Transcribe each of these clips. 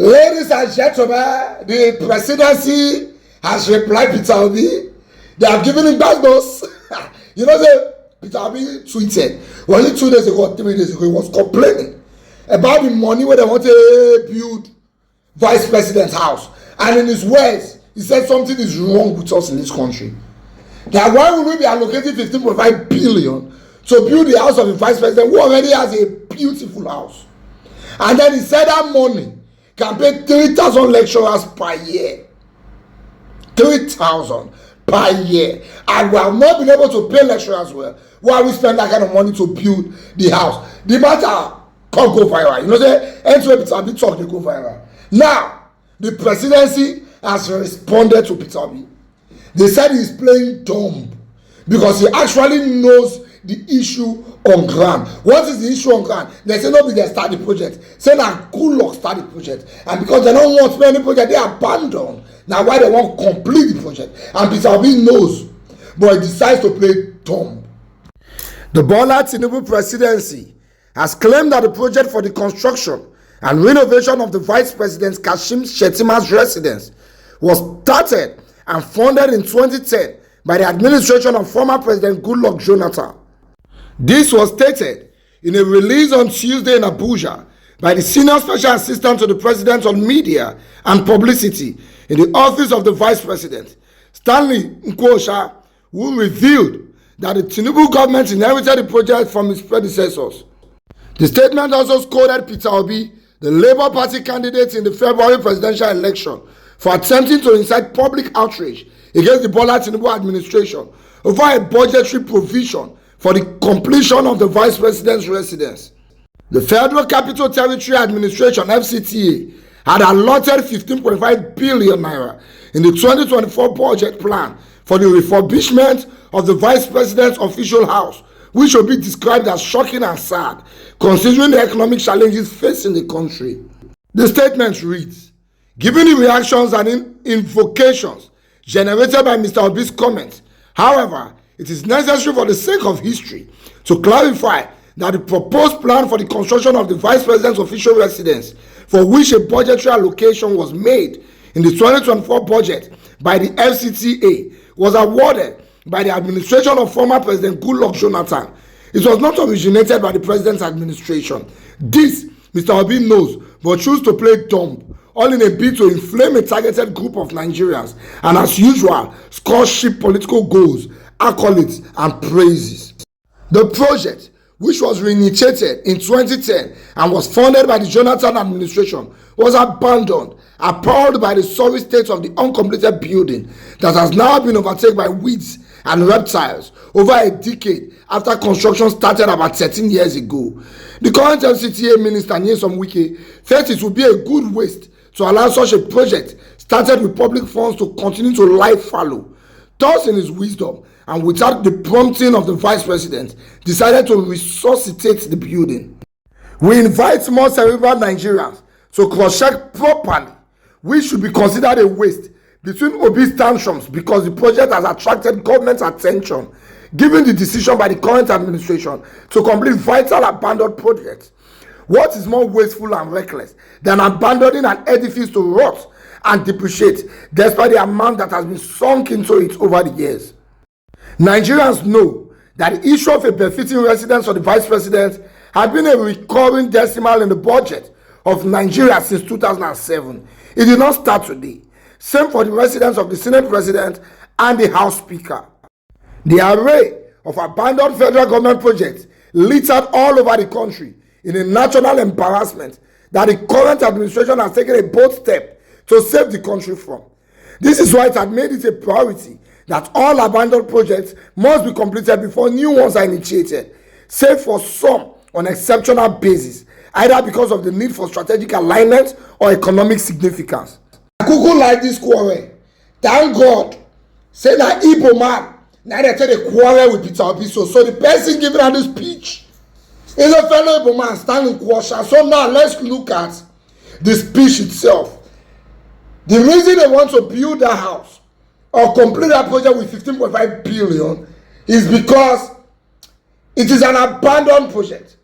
Ladies and gentlemen, the presidency has replied Peter Obi. They have given him bad news. You know, Peter Obi tweeted, only 2 days ago, 3 days ago, he was complaining about the money where they want to build vice president's house. And in his words, he said something is wrong with us in this country. That why would we be allocating 15.5 billion to build the house of the vice president who already has a beautiful house? And then he said that money can pay 3,000 lecturers per year. 3,000 per year. And we have not been able to pay lecturers well. Why we spend that kind of money to build the house? The matter can't go viral. You know, the anyway, Peter Obi talk, they go viral. Now, the presidency has responded to Peter Obi. They said he's playing dumb because he actually knows the issue on ground. What is the issue on ground? They say no, they start the project. Say now good luck start the project. And because they don't want to spend the project, they abandon. Now why they want to complete the project? And Peter Obi knows, but he decides to play dumb. The Bola Tinubu presidency has claimed that the project for the construction and renovation of the Vice President Kashim Shettima's residence was started and funded in 2010 by the administration of former President Goodluck Jonathan. This was stated in a release on Tuesday in Abuja by the Senior Special Assistant to the President on Media and Publicity in the Office of the Vice President, Stanley Nkwosha, who revealed that the Tinubu government inherited the project from its predecessors. The statement also scolded Peter Obi, the Labour Party candidate in the February presidential election, for attempting to incite public outrage against the Bola Tinubu administration over a budgetary provision for the completion of the Vice President's residence. The Federal Capital Territory Administration (FCTA) had allotted 15.5 billion naira in the 2024 budget plan for the refurbishment of the Vice President's official house, which will be described as shocking and sad, considering the economic challenges facing the country. The statement reads, given the reactions and invocations generated by Mr. Obi's comments, however, it is necessary for the sake of history to clarify that the proposed plan for the construction of the Vice President's official residence, for which a budgetary allocation was made in the 2024 budget by the FCTA, was awarded by the administration of former President Goodluck Jonathan. It was not originated by the President's administration. This, Mr. Obi knows, but choose to play dumb, all in a bid to inflame a targeted group of Nigerians, and as usual, score cheap political goals, accolades, and praises. The project, which was reinitiated in 2010 and was funded by the Jonathan administration, was abandoned, appalled by the sorry state of the uncompleted building that has now been overtaken by weeds and reptiles over a decade after construction started about 13 years ago. The current FCTA minister, Nyesom Wike, felt it would be a good waste to allow such a project started with public funds to continue to lie fallow. Thus, in his wisdom, and without the prompting of the Vice President, decided to resuscitate the building. We invite more cerebral Nigerians to cross-check properly, which should be considered a waste, between Obi's tantrums because the project has attracted government attention, given the decision by the current administration to complete vital abandoned projects. What is more wasteful and reckless than abandoning an edifice to rot and depreciate despite the amount that has been sunk into it over the years? Nigerians know that the issue of a befitting residence for the Vice President had been a recurring decimal in the budget of Nigeria since 2007. It did not start today. Same for the residence of the Senate President and the House Speaker. The array of abandoned federal government projects littered all over the country in a national embarrassment that the current administration has taken a bold step to save the country from. This is why it had made it a priority that all abandoned projects must be completed before new ones are initiated, save for some on exceptional basis, either because of the need for strategic alignment or economic significance. I could like this quarrel. Thank God. Say that Igbo man, now they tell the quarrel with Peter Obi. So the person giving out this speech is a fellow Igbo man standing Kwasha. So now let's look at the speech itself. The reason they want to build that house or complete that project with 15.5 billion is because it is an abandoned project.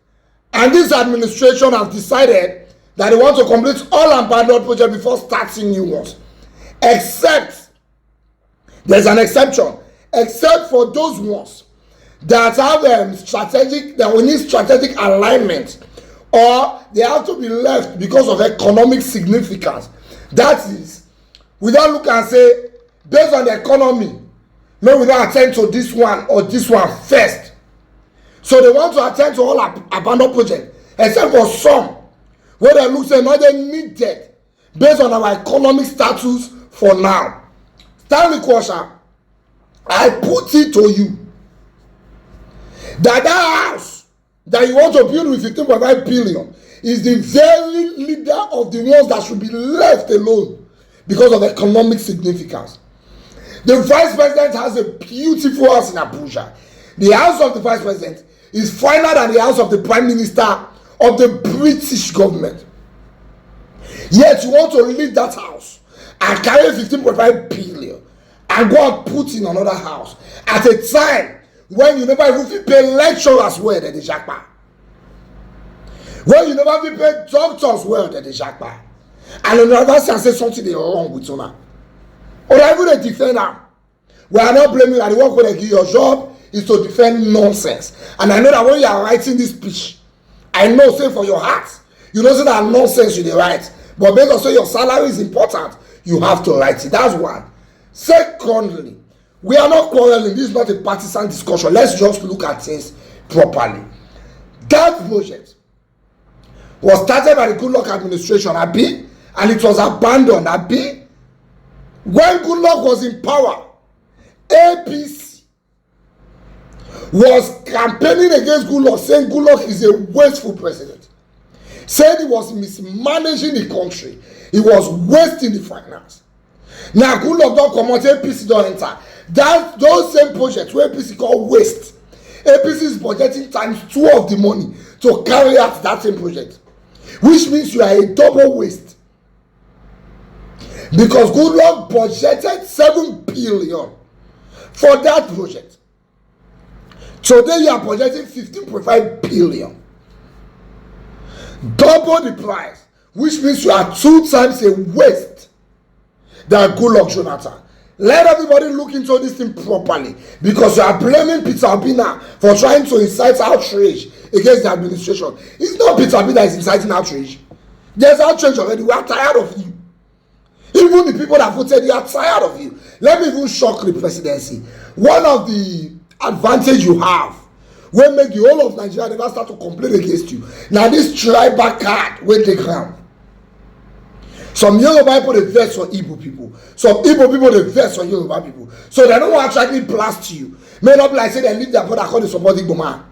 And this administration has decided that they want to complete all abandoned projects before starting new ones. Except, there's an exception, except for those ones that have that will need strategic alignment, or they have to be left because of economic significance. That is, we don't look and say, based on the economy, no, we don't attend to this one or this one first. So they want to attend to all abandoned projects, except for some where they look say not they needed based on our economic status for now. Stanley Kwasha, I put it to you that house that you want to build with 15.5 billion is the very leader of the ones that should be left alone because of economic significance. The vice president has a beautiful house in Abuja. The house of the vice president is finer than the house of the prime minister of the British government. Yet you want to leave that house and carry 15.5 billion and go and put in another house at a time when you never even pay lecturers well than the Japa. When you never even pay doctors well than the Japa. And on the other side say something is wrong with you. Or even a defender. We are not blaming that the work when they give your job is to defend nonsense. And I know that when you are writing this speech, I know, say for your heart, you know say that nonsense you write. But based on say your salary is important, you have to write it. That's one. Secondly, we are not quarreling. This is not a partisan discussion. Let's just look at things properly. That project was started by the Goodluck administration, Abi, and it was abandoned, Abi. When Goodluck was in power, APC was campaigning against Goodluck, saying Goodluck is a wasteful president. Said he was mismanaging the country. He was wasting the finance. Now Goodluck don't come out, APC don't enter. Those same projects where APC call waste, APC is budgeting times 2 of the money to carry out that same project, which means you are a double waste. Because Goodluck budgeted 7 billion for that project. Today you are budgeting 15.5 billion. Double the price, which means you are 2 times a waste than Goodluck Jonathan. Let everybody look into this thing properly, because you are blaming Peter Obi for trying to incite outrage against the administration. It's not Peter Obi that is inciting outrage. There's outrage already. We are tired of you. Even the people that voted, they are tired of you. Let me even shock the presidency. One of the advantage you have will make the whole of Nigeria never start to complain against you. Now this tribal card will take ground. Some Yoruba people they vex for Igbo people. Some Igbo people they vex for Yoruba people. So they don't want to actually blast you. May not be like say they leave their brother called the support Igbo man.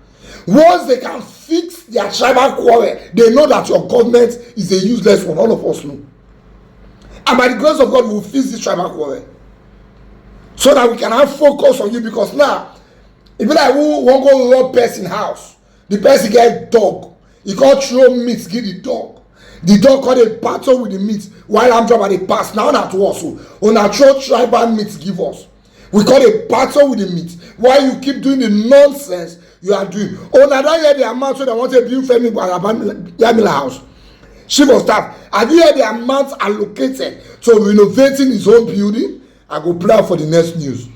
Once they can fix their tribal quarrel, they know that your government is a useless one. All of us know. And by the grace of God, we will fix this tribal quarrel, so that we can have focus on you. Because now, if like who won't go rob person house, the person get dog. He can't throw meat, give the dog. The dog got a battle with the meat while I'm driving the pass. Now not to us. On our throw tribal meat give us. We got a battle with the meat. While you keep doing the nonsense you are doing. Oh, now don't hear the amount so they want to build family Yamila house. Chief of staff, have you heard the amount allocated to renovating his own building? I go play for the next news.